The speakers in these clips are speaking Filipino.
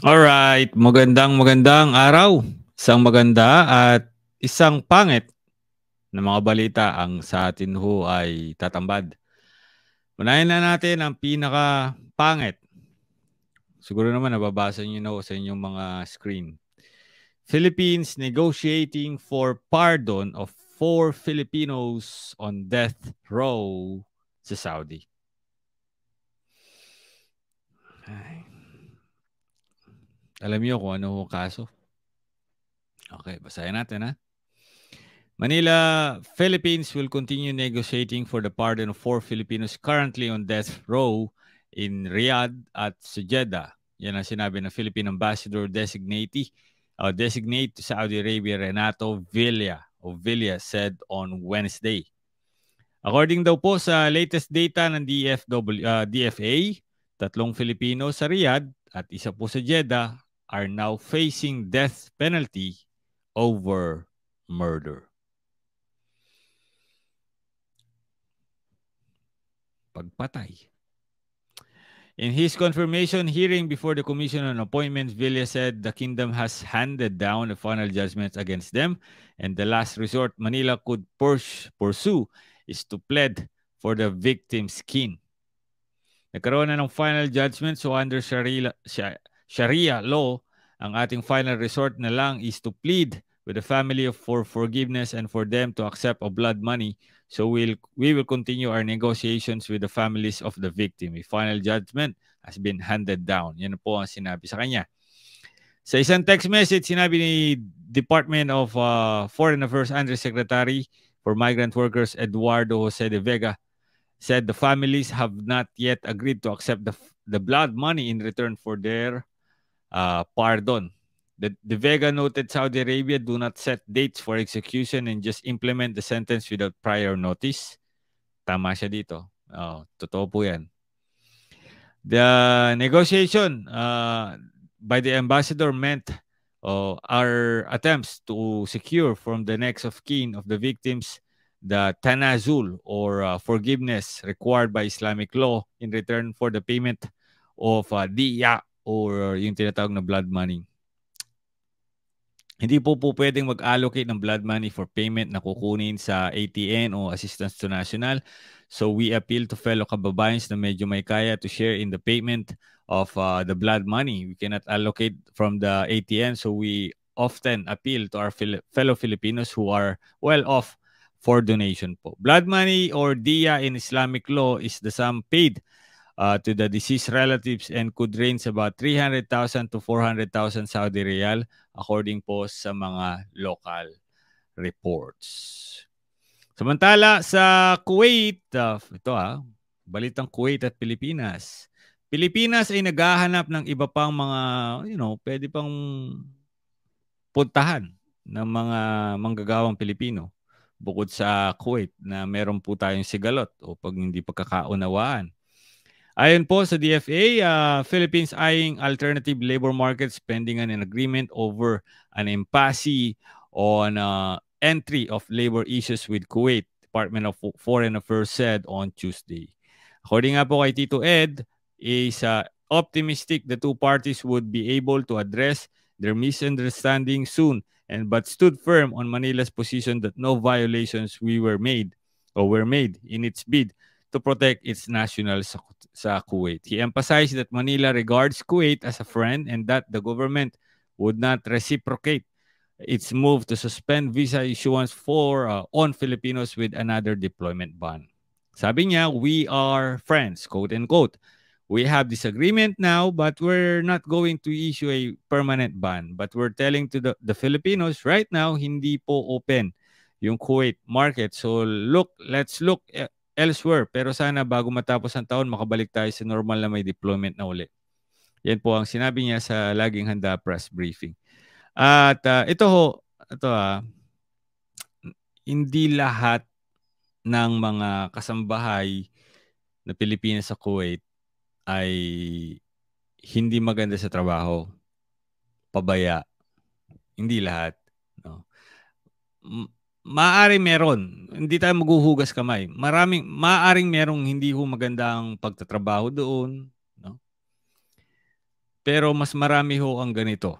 Alright, magandang araw. Isang maganda at isang pangit na mga balita ang sa atin ho ay tatambad. Unahin na natin ang pinaka pangit. Siguro naman nababasa niyo na ho sa inyong mga screen. Philippines negotiating for pardon of 4 Filipinos on death row sa Saudi. Ay. Alam niyo kung ano ho kaso? Okay, basahin natin ha. Manila, Philippines will continue negotiating for the pardon of 4 Filipinos currently on death row in Riyadh at Jeddah. Yan ang sinabi ng Philippine Ambassador designate to Saudi Arabia, Renato Villa said on Wednesday. According daw po sa latest data ng DFA, 3 Filipino sa Riyadh at 1 po sa Jeddah are now facing death penalty over murder. Pagpatay. In his confirmation hearing before the Commission on Appointments, Villa said the kingdom has handed down the final judgments against them, and the last resort Manila could pursue is to plead for the victim's kin. Nagkaroon na ng final judgment, so under Sharia law, ang ating final resort na lang is to plead with the family for forgiveness and for them to accept a blood money. So we will continue our negotiations with the families of the victim. A final judgment has been handed down. Yan po ang sinabi sa kanya. Sa isang text message, sinabi ni Department of Foreign Affairs Undersecretary for Migrant Workers Eduardo Jose de Vega said the families have not yet agreed to accept the blood money in return for their pardon. The Vega noted Saudi Arabia do not set dates for execution and just implement the sentence without prior notice. Tama siya dito. Totoo po yan. The negotiation by the ambassador meant our attempts to secure from the next of kin of the victims the tanazul or forgiveness required by Islamic law in return for the payment of diya or yung tinatawag na blood money. Hindi po pwedeng mag-allocate ng blood money for payment na kukunin sa ATN o Assistance to National. So we appeal to fellow kababayans na medyo may kaya to share in the payment of the blood money. We cannot allocate from the ATN, so we often appeal to our fellow Filipinos who are well off for donation po. Blood money or diya in Islamic law is the sum paid to the deceased relatives and could range about 300,000 to 400,000 Saudi Riyal according po sa mga local reports. Samantala sa Kuwait, balitang Kuwait at Pilipinas. Pilipinas ay naghahanap ng iba pang mga, pwede pang puntahan ng mga manggagawang Pilipino bukod sa Kuwait na meron po tayong sigalot o pag hindi pagkakaunawaan. Ayon po sa DFA, Philippines eyeing alternative labor markets pending an agreement over an impasse on entry of labor issues with Kuwait, Department of Foreign Affairs said on Tuesday. According nga po kay Tito Ed, is optimistic the two parties would be able to address their misunderstanding soon, but stood firm on Manila's position that no violations were made in its bid to protect its nationals sa Kuwait. He emphasized that Manila regards Kuwait as a friend and that the government would not reciprocate its move to suspend visa issuance for on Filipinos with another deployment ban. Sabi niya, we are friends, quote unquote. We have this agreement now, but we're not going to issue a permanent ban. But we're telling to the Filipinos right now, hindi po open yung Kuwait market. So let's look elsewhere. Pero sana bago matapos ang taon, makabalik tayo sa normal na may deployment na uli. Yan po ang sinabi niya sa Laging Handa press briefing. At hindi lahat ng mga kasambahay na Pilipinas sa Kuwait ay hindi maganda sa trabaho. Pabaya. Hindi lahat. No? Maaring meron. Hindi tayo maghuhugas kamay. Maaring merong hindi ho magandang pagtatrabaho doon. No? Pero mas marami ho ang ganito.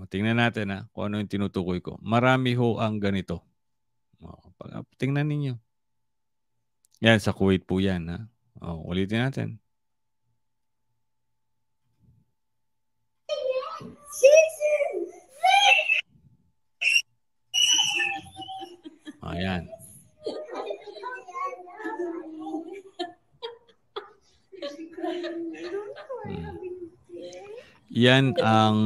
Tingnan natin kung ano yung tinutukoy ko. Marami ho ang ganito. Tingnan ninyo. Yan, sa Kuwait po yan. Ulitin natin. Ayan. Yan ang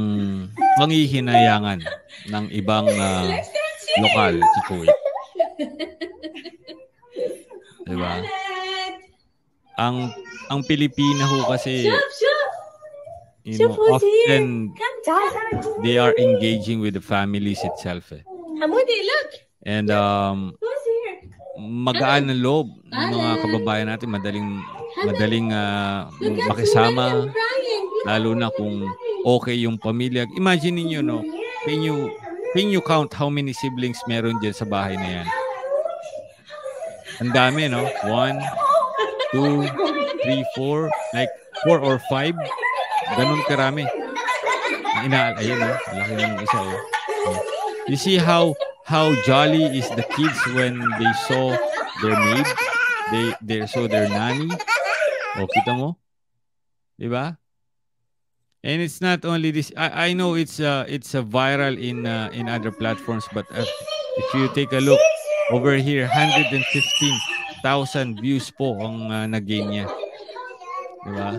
panghihinayangan ng ibang lokal sa Kuwait. Diba? Ang Pilipina ho kasi, often they are engaging with the families itself. And magaan ang loob ng mga kababayan natin, madaling makisama, lalo na kung okay yung pamilya. Imagine niyo, no? Can you count how many siblings meron diyan sa bahay na yan? Ang dami, no? 1, 2, 3, 4, like 4 or 5. Ganun karami. Ayun, no? Laki ng isa, oh. You see how jolly is the kids when they saw their maid, they saw their nanny. Kita mo? Diba? And it's not only this. I know it's a viral in other platforms, but if you take a look over here, 115,000 views po ang nag-gain niya. Diba?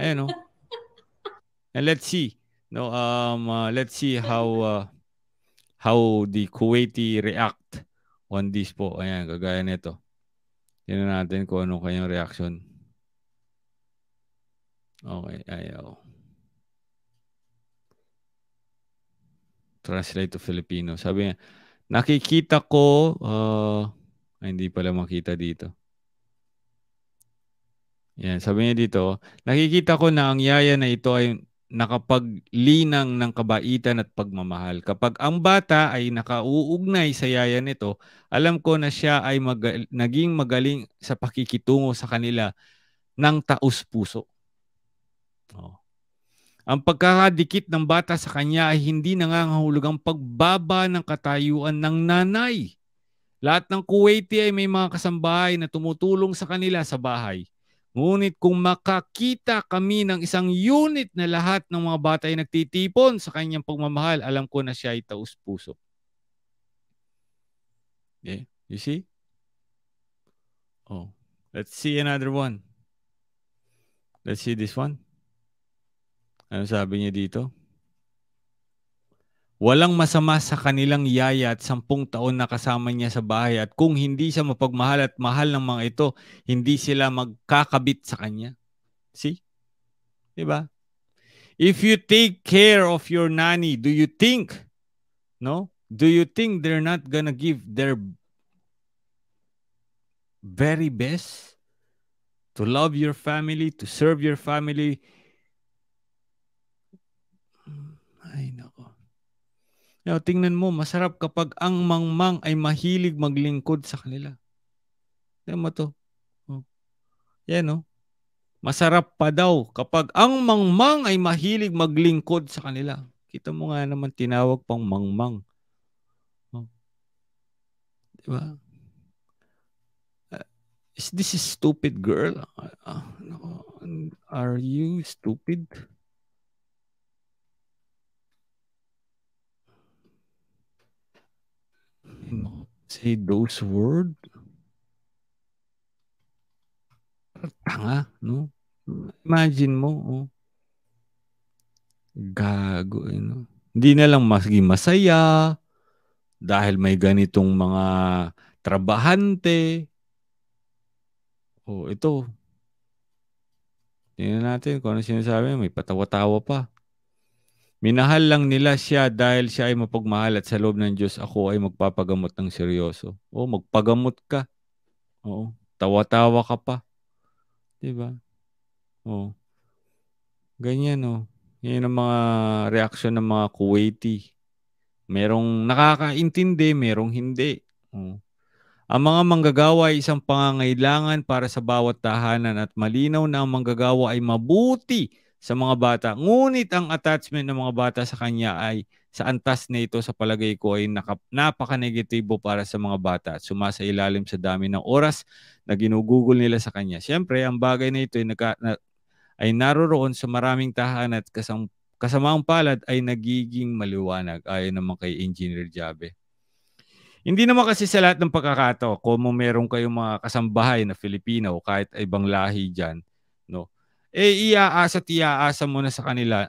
Ayun, no? And let's see. No, let's see how the Kuwaiti react on this po. Ayan, kagaya nito. Tingnan natin kung ano kanyang reaction. Okay, ayaw. Translate to Filipino. Sabi niya, nakikita ko, hindi pala makita dito. Yan, sabi niya dito, nakikita ko na ang yaya na ito ay nakapaglinang ng kabaitan at pagmamahal. Kapag ang bata ay nakauugnay sa yaya nito, alam ko na siya ay naging magaling sa pakikitungo sa kanila ng taus-puso. Ang pagkakadikit ng bata sa kanya ay hindi nangangahulugang pagbaba ng katayuan ng nanay. Lahat ng Kuwaiti ay may mga kasambahay na tumutulong sa kanila sa bahay. Ngunit kung makakita kami ng isang unit na lahat ng mga bata ay nagtitipon sa kanyang pagmamahal, alam ko na siya ay taus-puso. Okay. You see? Let's see another one. Let's see this one. Ano sabi niya dito? Walang masama sa kanilang yaya at 10 taon na kasama niya sa bahay, at kung hindi siya mapagmahal at mahal ng mga ito, hindi sila magkakabit sa kanya. See? Diba? If you take care of your nanny, do you think they're not gonna give their very best to love your family, to serve your family? Ay, nako. Now, tingnan mo, masarap kapag ang mangmang ay mahilig maglingkod sa kanila. Tingnan mo to. Yan, no? Masarap pa daw kapag ang mangmang ay mahilig maglingkod sa kanila. Kita mo nga naman, tinawag pang mangmang. Diba? Is this a stupid girl? Are you stupid? Say those words. Tanga, no? Imagine mo, gago, no? Hindi na lang masaya dahil may ganitong mga trabahante. Ito. Tingnan natin kung ano sinasabi. May patawa-tawa pa. Minahal lang nila siya dahil siya ay mapagmahal, at sa loob ng Diyos ako ay magpapagamot ng seryoso. Magpagamot ka. Tawa-tawa ka pa. Diba? Ganyan, Yan ang mga reaksyon ng mga Kuwaiti. Merong nakakaintindi, merong hindi. Ang mga manggagawa ay isang pangangailangan para sa bawat tahanan, at malinaw na ang manggagawa ay mabuti sa mga bata. Ngunit ang attachment ng mga bata sa kanya ay sa antas na ito sa palagay ko ay napaka-negatibo para sa mga bata at sumasailalim sa dami ng oras na ginugugol nila sa kanya. Siyempre, ang bagay na ito ay naroroon sa maraming tahanan at kasamaang palad ay nagiging maliwanag ayon naman kay Engineer Jabe. Hindi naman kasi sa lahat ng pagkakataon, kung meron kayong mga kasambahay na Filipino o kahit ibang lahi dyan, no? Iaasa mo na sa kanila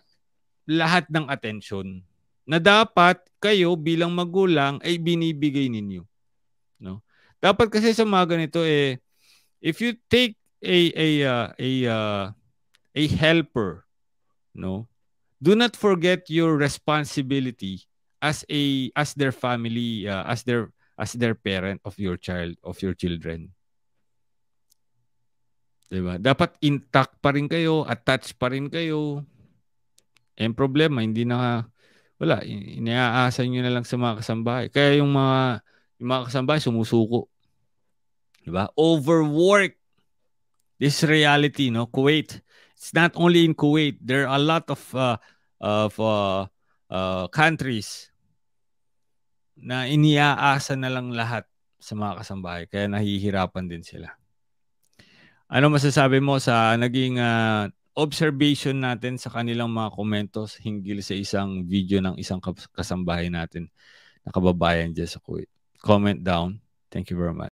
lahat ng atensyon na dapat kayo bilang magulang ay binibigay ninyo, no? Dapat kasi sa mga ganito if you take a helper, no? Do not forget your responsibility as their family, as their parent of your children. Diba? Dapat intact pa rin kayo, attached pa rin kayo. Yung problema, wala, iniaasan nyo na lang sa mga kasambahay. Kaya yung mga kasambahay sumusuko. Diba? Overwork. This reality, no? Kuwait. It's not only in Kuwait. There are a lot of countries na iniaasa na lang lahat sa mga kasambahay. Kaya nahihirapan din sila. Ano masasabi mo sa naging observation natin sa kanilang mga komentos hinggil sa isang video ng isang kasambahay natin na kababayan dyan sa Kuwait? Comment down. Thank you very much.